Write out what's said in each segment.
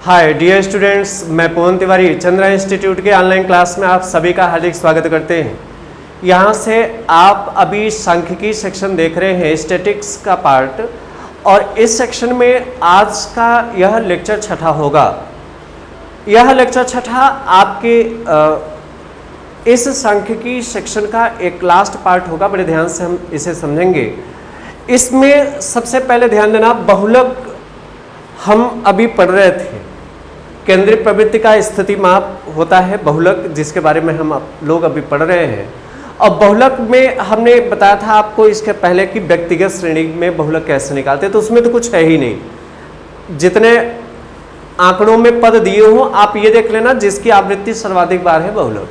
Hi dear students, मैं पवन Tiwari Chandra institute के online class में आप सभी का हार्दिक स्वागत करते हैं। यहाँ से आप अभी सांख्यिकी सेक्शन देख रहे हैं, स्टैटिक्स का पार्ट, और इस सेक्शन में आज का यह लेक्चर छठा होगा। यह लेक्चर छठा आपके इस सांख्यिकी सेक्शन का एक लास्ट पार्ट होगा। बड़े ध्यान से हम इसे समझेंगे। इसमें सबसे पहले ध्यान देना, बहुलक हम अभी पढ़ रहे थे। केंद्रीय प्रवृत्ति का स्थिति माप होता है बहुलक, जिसके बारे में हम लोग अभी पढ़ रहे हैं। और बहुलक में हमने बताया था आपको इसके पहले कि व्यक्तिगत श्रेणी में बहुलक कैसे निकालते हैं, तो उसमें तो कुछ है ही नहीं। जितने आंकड़ों में पद दिए हों आप ये देख लेना, जिसकी आवृत्ति सर्वाधिक बार है बहुलक।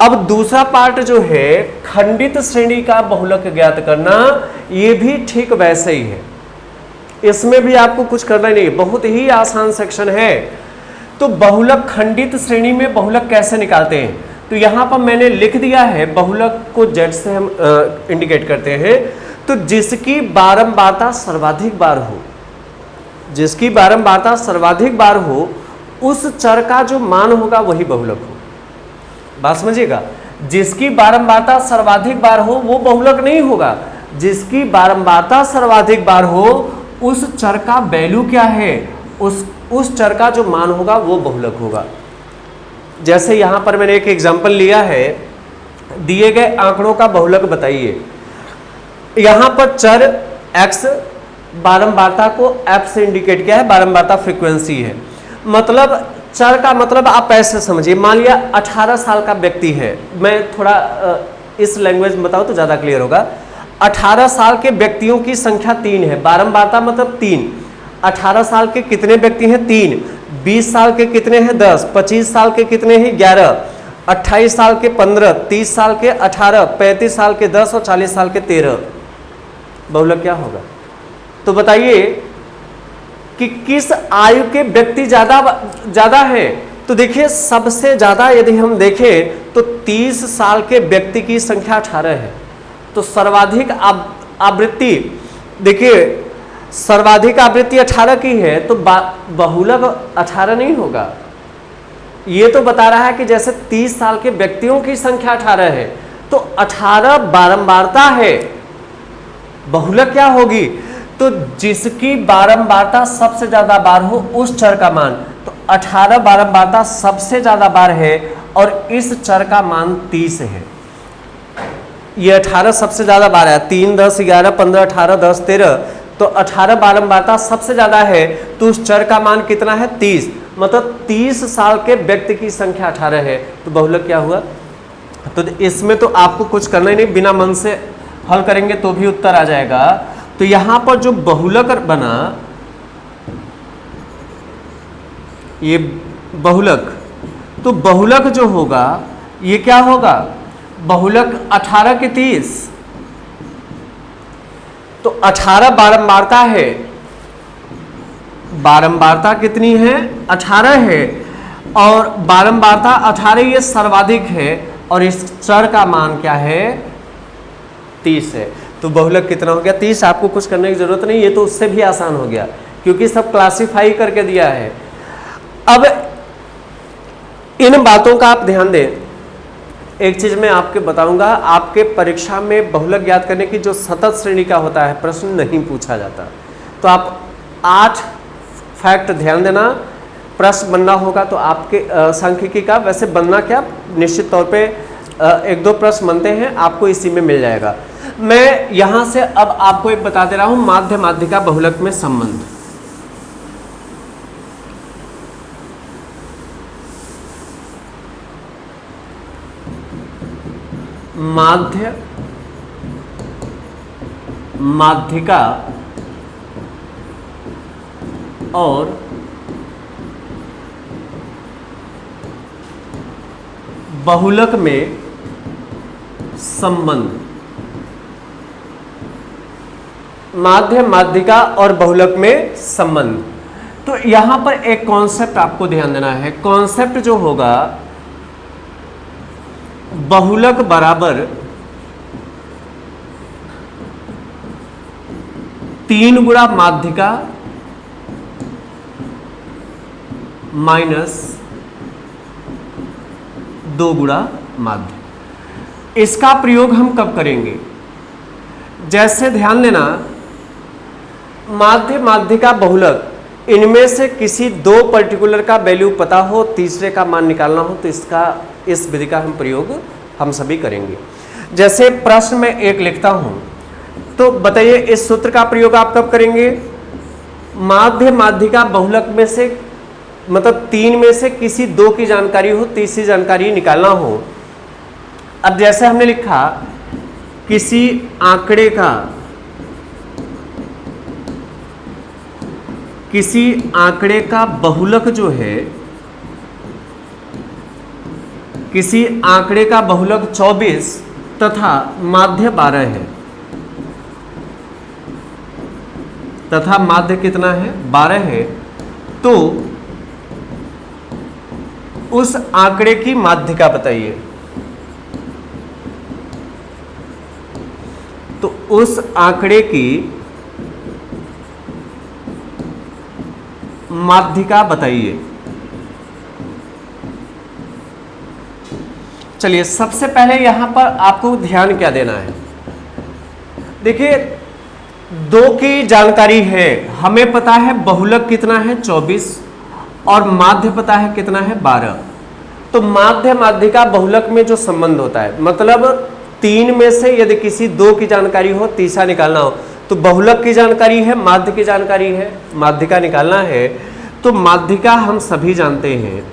अब दूसरा पार्ट जो है खंडित श्रेणी का बहुलक ज्ञात करना, ये भी ठीक वैसे ही है। इसमें भी आपको कुछ करना नहीं, बहुत ही आसान सेक्शन है। तो बहुलक खंडित श्रेणी में बहुलक कैसे निकालते हैं, तो यहाँ पर मैंने लिख दिया है। बहुलक को जेड से हम इंडिकेट करते हैं। तो जिसकी बारंबारता सर्वाधिक बार हो, जिसकी बारंबारता सर्वाधिक बार हो, उस चर का जो मान होगा वही बहुलक हो। बात समझिएगा, जिसकी बारंबारता सर्वाधिक बार हो वो बहुलक नहीं होगा। जिसकी बारंबारता सर्वाधिक बार हो, उस चर का वैल्यू क्या है, उस चर का जो मान होगा वो बहुलक होगा। जैसे यहाँ पर मैंने एक एग्जांपल लिया है, दिए गए आंकड़ों का बहुलक बताइए। यहाँ पर चर x बारंबारता को f से इंडिकेट किया है, बारंबारता फ्रीक्वेंसी है। मतलब चर का मतलब आप ऐसे समझिए, मान लिया 18 साल का व्यक्ति है। मैं थोड़ा इस लैंग्वेज में बताऊँ तो ज़्यादा क्लियर होगा। 18 साल के व्यक्तियों की संख्या 3 है, बारंबारता मतलब 3। 18 साल के कितने व्यक्ति हैं? 3। 20 साल के कितने हैं? 10। 25 साल के कितने हैं? 11। 28 साल के 15। 30 साल के 18। 35 साल के 10 और 40 साल के 13। बहुलक क्या होगा? तो बताइए कि किस आयु के व्यक्ति ज्यादा है। तो देखिए सबसे ज्यादा यदि हम देखें तो 30 साल के व्यक्ति की संख्या 18 है। तो सर्वाधिक आवृत्ति, देखिए सर्वाधिक आवृत्ति 18 की है, तो बहुलक 18 नहीं होगा। ये तो बता रहा है कि जैसे 30 साल के व्यक्तियों की संख्या 18 है, तो 18 बारंबारता है। बहुलक क्या होगी? तो जिसकी बारंबारता सबसे ज्यादा बार हो उस चर का मान। तो 18 बारंबारता सबसे ज्यादा बार है और इस चर का मान 30 है। ये 18 सबसे ज्यादा बार है, 3, 10, 11, 15, 18, 10, 13। तो 18 बारंबारता सबसे ज्यादा है, तो उस चर का मान कितना है? 30। मतलब 30 साल के व्यक्ति की संख्या 18 है। तो बहुलक क्या हुआ? तो इसमें तो आपको कुछ करना ही नहीं, बिना मन से हल करेंगे तो भी उत्तर आ जाएगा। तो यहां पर जो बहुलक बना, ये बहुलक, तो बहुलक जो होगा ये क्या होगा? बहुलक 18 के 30। तो 18 बारंबारता है, बारंबारता कितनी है? 18 है, और बारंबारता 18 ये सर्वाधिक है, और इस चर का मान क्या है? 30 है। तो बहुलक कितना हो गया? 30। आपको कुछ करने की जरूरत नहीं, ये तो उससे भी आसान हो गया क्योंकि सब क्लासिफाई करके दिया है। अब इन बातों का आप ध्यान दें। एक चीज मैं आपके बताऊंगा, आपके परीक्षा में बहुलक ज्ञात करने की जो सतत श्रेणी का होता है प्रश्न नहीं पूछा जाता। तो आप 8 फैक्ट ध्यान देना। प्रश्न बनना होगा तो आपके सांख्यिकी का, वैसे बनना क्या, निश्चित तौर पे 1-2 प्रश्न बनते हैं, आपको इसी में मिल जाएगा। मैं यहां से अब आपको एक बता दे रहा हूं, माध्य माध्यिका बहुलक में संबंध। माध्य माध्यिका और बहुलक में संबंध। माध्य माध्यिका और बहुलक में संबंध। तो यहां पर एक कॉन्सेप्ट आपको ध्यान देना है। कॉन्सेप्ट जो होगा, बहुलक बराबर 3 गुणा माध्यिका माइनस 2 गुणा माध्य। इसका प्रयोग हम कब करेंगे? जैसे ध्यान देना, माध्य माध्य का बहुलक, इनमें से किसी दो पर्टिकुलर का वैल्यू पता हो, तीसरे का मान निकालना हो, तो इस विधि का हम प्रयोग हम सभी करेंगे। जैसे प्रश्न में एक लिखता हूं, तो बताइए इस सूत्र का प्रयोग आप कब करेंगे? माध्य माध्य का बहुलक में से, मतलब 3 में से किसी दो की जानकारी हो, तीसरी जानकारी निकालना हो। अब जैसे हमने लिखा, किसी आंकड़े का बहुलक जो है, किसी आंकड़े का बहुलक 24 तथा माध्य 12 है, तथा माध्य कितना है? 12 है। तो उस आंकड़े की माध्यिका बताइए। तो उस आंकड़े की माध्यिका बताइए। चलिए, सबसे पहले यहां पर आपको ध्यान क्या देना है? देखिए, 2 की जानकारी है, हमें पता है बहुलक कितना है 24 और माध्य पता है कितना है 12। तो माध्य माध्य का बहुलक में जो संबंध होता है, मतलब 3 में से यदि किसी दो की जानकारी हो, तीसरा निकालना हो, तो बहुलक की जानकारी है, माध्य की जानकारी है, माध्य का निकालना है। तो माध्य का हम सभी जानते हैं,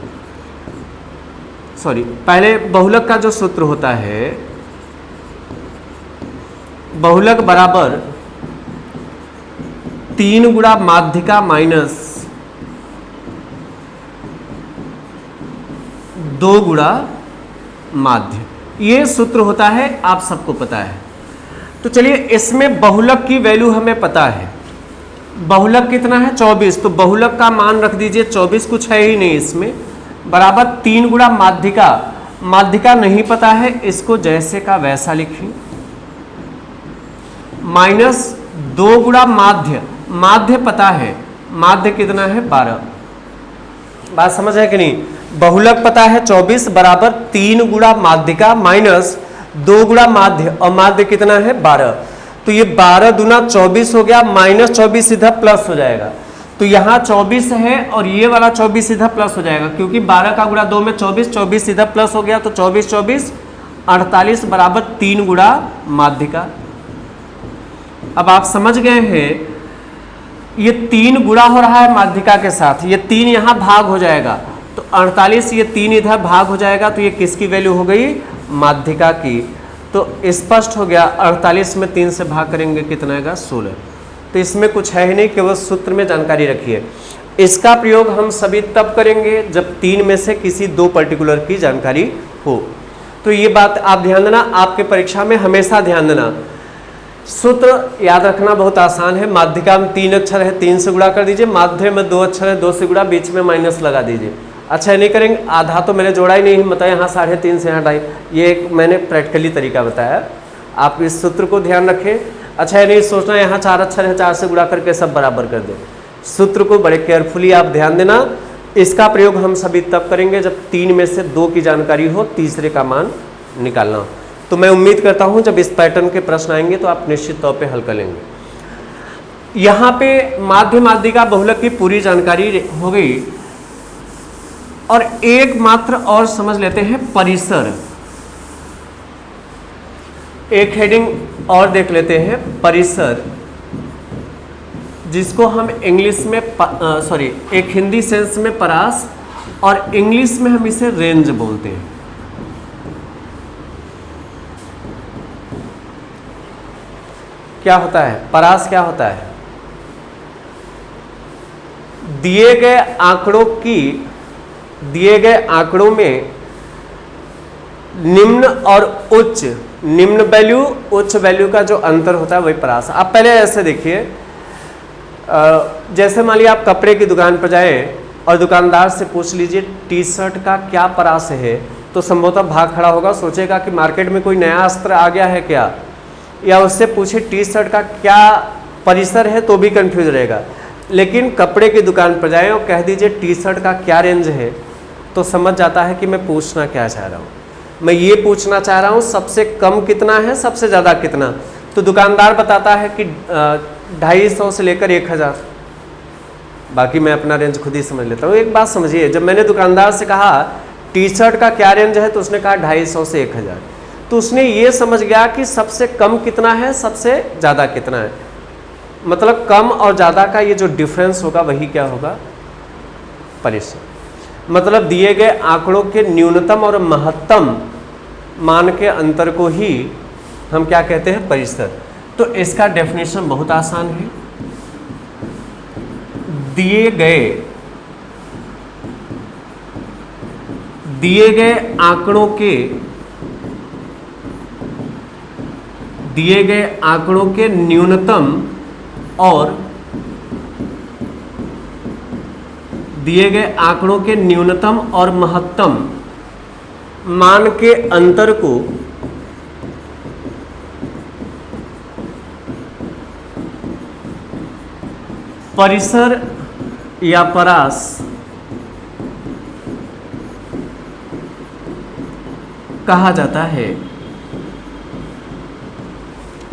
पहले बहुलक का जो सूत्र होता है, बहुलक बराबर 3 गुणा माध्यिका माइनस 2 गुणा माध्य, ये सूत्र होता है, आप सबको पता है। तो चलिए, इसमें बहुलक की वैल्यू हमें पता है, बहुलक कितना है 24, तो बहुलक का मान रख दीजिए 24, कुछ है ही नहीं इसमें, बराबर 3 गुणा माध्यिका, माध्यिका नहीं पता है, इसको जैसे का वैसा लिखें, माइनस 2 गुणा माध्य, माध्य पता है, माध्य कितना है 12। बात समझ है कि नहीं? बहुलक पता है 24 बराबर 3 गुणा माध्यिका माइनस 2 गुणा माध्य, और माध्य कितना है 12। तो ये 12 दूना 24 हो गया, माइनस 24 सीधा प्लस हो जाएगा। तो यहाँ 24 है और ये वाला 24 सीधा प्लस हो जाएगा, क्योंकि 12 का गुणा 2 में 24, 24 सीधा प्लस हो गया, तो 24 24 48 बराबर 3 गुणा माध्यिका। अब आप समझ गए हैं, ये 3 गुणा हो रहा है माध्यिका के साथ, ये 3 यहाँ भाग हो जाएगा, तो 48, ये 3 इधर भाग हो जाएगा, तो ये किसकी वैल्यू हो गई? माध्यिका की। तो स्पष्ट हो गया, 48 में 3 से भाग करेंगे कितना आएगा? 16। तो इसमें कुछ है ही नहीं, केवल सूत्र में जानकारी रखिए। इसका प्रयोग हम सभी तब करेंगे जब 3 में से किसी दो पर्टिकुलर की जानकारी हो। तो ये बात आप ध्यान देना, आपके परीक्षा में हमेशा ध्यान देना। सूत्र याद रखना बहुत आसान है, माध्यिका में 3 अक्षर है, 3 से गुणा कर दीजिए, माध्य में 2 अक्षर है, 2 से गुणा, बीच में माइनस लगा दीजिए। अच्छा, नहीं करेंगे, आधा तो मैंने जोड़ा ही नहीं, मतलब यहाँ 3.5 से यहाँ 2.5, ये एक मैंने प्रैक्टिकली तरीका बताया, आप इस सूत्र को ध्यान रखें। अच्छा, ये नहीं सोचना यहाँ 4 अक्षर है, 4 से गुणा करके सब बराबर कर दो। सूत्र को बड़े केयरफुली आप ध्यान देना। इसका प्रयोग हम सभी तब करेंगे जब 3 में से 2 की जानकारी हो, तीसरे का मान निकालना हो। तो मैं उम्मीद करता हूँ जब इस पैटर्न के प्रश्न आएंगे तो आप निश्चित तौर पे हल कर लेंगे। यहाँ पे माध्य माध्यिका बहुलक की पूरी जानकारी हो गई, और एक मात्र और समझ लेते हैं, परिसर। एक हेडिंग और देख लेते हैं, परिसर, जिसको हम इंग्लिश में एक हिंदी सेंस में परास और इंग्लिश में हम इसे रेंज बोलते हैं। क्या होता है परास? क्या होता है? दिए गए आंकड़ों में निम्न और उच्च, निम्न वैल्यू उच्च वैल्यू का जो अंतर होता है वही परास। आप पहले ऐसे देखिए, जैसे मान लिया आप कपड़े की दुकान पर जाए और दुकानदार से पूछ लीजिए टी शर्ट का क्या परास है, तो संभवतः भाग खड़ा होगा, सोचेगा कि मार्केट में कोई नया अस्त्र आ गया है क्या, या उससे पूछे टी शर्ट का क्या परिसर है तो भी कंफ्यूज रहेगा। लेकिन कपड़े की दुकान पर जाएं और कह दीजिए टी शर्ट का क्या रेंज है, तो समझ जाता है कि मैं पूछना क्या चाह रहा हूँ। मैं ये पूछना चाह रहा हूँ सबसे कम कितना है, सबसे ज़्यादा कितना। तो दुकानदार बताता है कि 250 से लेकर 1000। बाकी मैं अपना रेंज खुद ही समझ लेता हूँ। एक बात समझिए, जब मैंने दुकानदार से कहा टी शर्ट का क्या रेंज है, तो उसने कहा 250 से 1000। तो उसने ये समझ गया कि सबसे कम कितना है, सबसे ज़्यादा कितना है। मतलब कम और ज़्यादा का ये जो डिफरेंस होगा वही क्या होगा, परिसर। मतलब दिए गए आंकड़ों के न्यूनतम और महत्तम मान के अंतर को ही हम क्या कहते हैं, परिसर। तो इसका डेफिनेशन बहुत आसान है। दिए गए आंकड़ों के न्यूनतम और दिए गए आंकड़ों के न्यूनतम और महत्तम मान के अंतर को परिसर या परास कहा जाता है।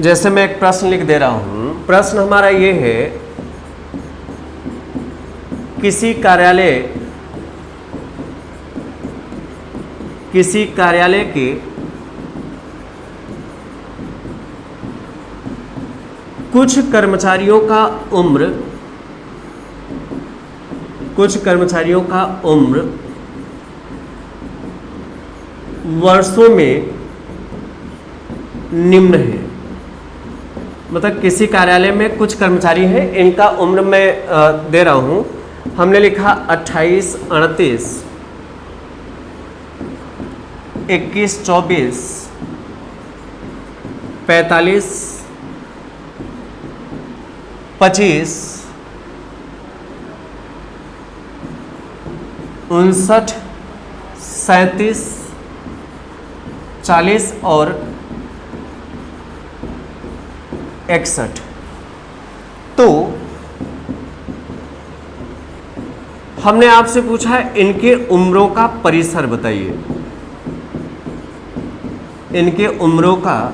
जैसे मैं एक प्रश्न लिख दे रहा हूं। प्रश्न हमारा ये है, किसी कार्यालय के कुछ कर्मचारियों का उम्र वर्षों में निम्न है। मतलब किसी कार्यालय में कुछ कर्मचारी हैं, इनका उम्र मैं दे रहा हूं। हमने लिखा 28, 38, 21, 24, 45, 25, 59, 37, 40 और 61। तो हमने आपसे पूछा है इनके उम्रों का परिसर बताइए। इनके उम्रों का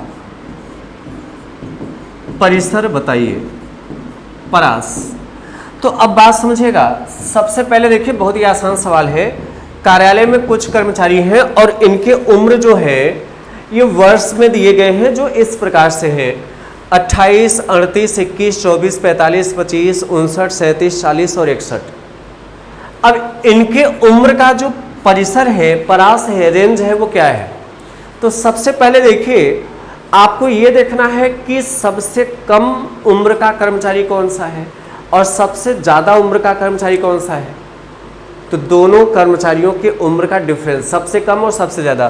परिसर बताइए, परास। तो अब बात समझिएगा। सबसे पहले देखिए, बहुत ही आसान सवाल है। कार्यालय में कुछ कर्मचारी हैं और इनके उम्र जो है ये वर्ष में दिए गए हैं, जो इस प्रकार से है 28, 38, 21, 24, 45, 25, 59, 37, 40 और 61। अब इनके उम्र का जो परिसर है, परास है, रेंज है, वो क्या है? तो सबसे पहले देखिए, आपको ये देखना है कि सबसे कम उम्र का कर्मचारी कौन सा है और सबसे ज़्यादा उम्र का कर्मचारी कौन सा है। तो दोनों कर्मचारियों के उम्र का डिफरेंस, सबसे कम और सबसे ज़्यादा।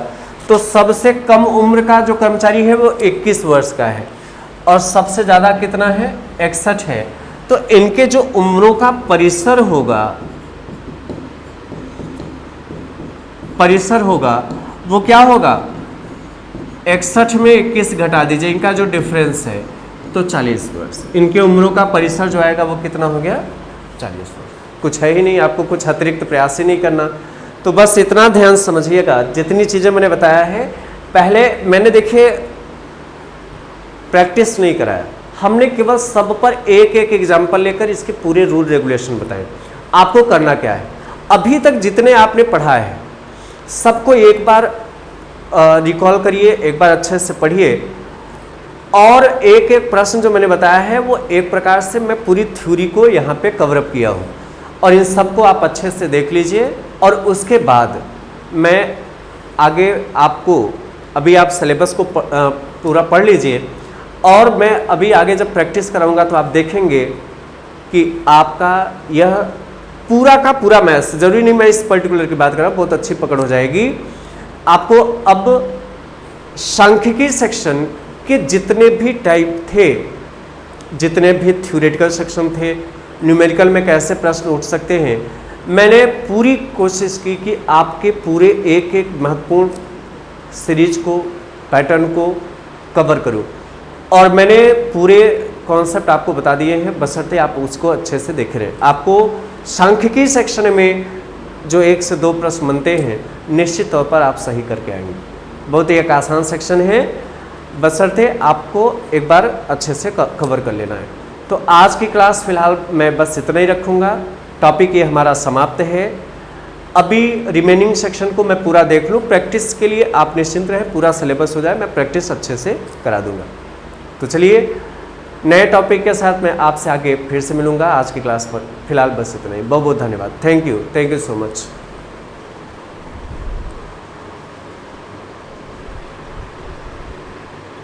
तो सबसे कम उम्र का जो कर्मचारी है वो 21 वर्ष का है और सबसे ज़्यादा कितना है, 61 है। तो इनके जो उम्रों का परिसर होगा वो क्या होगा, 61 में 21 घटा दीजिए, इनका जो डिफरेंस है तो 40 वर्ष। इनके उम्रों का परिसर जो आएगा वो कितना हो गया, 40 वर्ष। कुछ है ही नहीं, आपको कुछ अतिरिक्त प्रयास ही नहीं करना। तो बस इतना ध्यान समझिएगा, जितनी चीज़ें मैंने बताया है। पहले मैंने देखिए प्रैक्टिस नहीं कराया, हमने केवल सब पर एक एक एग्जाम्पल लेकर इसके पूरे रूल रेगुलेशन बताए। आपको करना क्या है, अभी तक जितने आपने पढ़ा है सबको एक बार रिकॉल करिए, एक बार अच्छे से पढ़िए और एक एक प्रश्न जो मैंने बताया है वो एक प्रकार से मैं पूरी थ्योरी को यहाँ पे कवर अप किया हूँ और इन सबको आप अच्छे से देख लीजिए। और उसके बाद मैं आगे आपको, अभी आप सिलेबस को पूरा पढ़ लीजिए और मैं अभी आगे जब प्रैक्टिस कराऊंगा तो आप देखेंगे कि आपका यह पूरा का पूरा मैथ्स, जरूरी नहीं मैं इस पर्टिकुलर की बात कर रहा हूँ, बहुत अच्छी पकड़ हो जाएगी आपको। अब सांख्यिकी सेक्शन के जितने भी टाइप थे, जितने भी थ्योरेटिकल सेक्शन थे, न्यूमेरिकल में कैसे प्रश्न उठ सकते हैं, मैंने पूरी कोशिश की कि आपके पूरे एक एक महत्वपूर्ण सीरीज को, पैटर्न को कवर करूं। और मैंने पूरे कॉन्सेप्ट आपको बता दिए हैं, बशर्ते आप उसको अच्छे से देख रहे हैं। आपको सांख्यिकी सेक्शन में जो 1 से 2 प्रश्न बनते हैं निश्चित तौर पर आप सही करके आएंगे। बहुत ही एक आसान सेक्शन है, बशर्ते आपको एक बार अच्छे से कवर कर लेना है। तो आज की क्लास फिलहाल मैं बस इतना ही रखूँगा। टॉपिक ये हमारा समाप्त है। अभी रिमेनिंग सेक्शन को मैं पूरा देख लूँ, प्रैक्टिस के लिए आप निश्चिंत रहें, पूरा सिलेबस हो जाए, मैं प्रैक्टिस अच्छे से करा दूँगा। तो चलिए नए टॉपिक के साथ मैं आपसे आगे फिर से मिलूँगा आज की क्लास पर। फिलहाल बस इतना ही। बहुत बहुत धन्यवाद। Thank you so much.